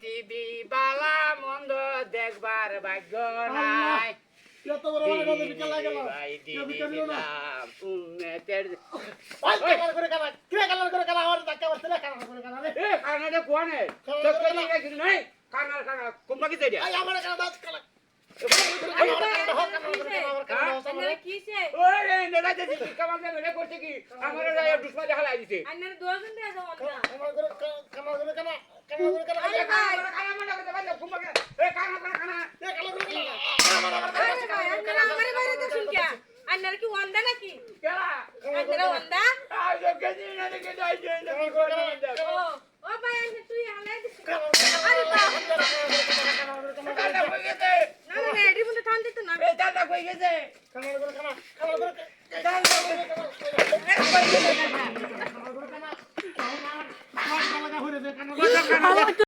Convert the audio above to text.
TV বালা মন্দ দেখবার ভাগ্য নাই যত বড় বড় কথা বিকেল লাগে না ভাই কেউ দিদি বিকেল না দিলাম উম্মেতের ওই কালার করে কালা কিরা কালার করে কালা আমার ধাক্কা মারতে না কালার করে কালা রে এ কানাডা কোনে তো কলি রাখি নাই কানা কুম্বা কি দেয়া আই আমার কালা দাস কালা ওরে নেড়া দে দিছি কামাতে মেরে করতে কি আমার রায় দুশমা দেখালাই দিছে আইনার দুজন দেয়া যাও না আমার করে কালা করে কালা কালা করে কালা আরে কানা মনে করতে পারলে কুম্বা এ কানা এ কালা করে কালা আরে ভাই আইনার আমারে বাইরে দেখুন কি আইনার কি ওয়ান্দা নাকি কেলা আইনার ওয়ান্দা আজ কেজি না দেখে যাই যে ও ভাই আইনার তুই হালাই দিছ আরে বাপ কানা কই গেছে না না এডি বন্ধ টান দিত না এ দাদা কই গেছে কালা করে কালা কালা করে দাদা কই গেছে কালা করে কালা কালা করে কালা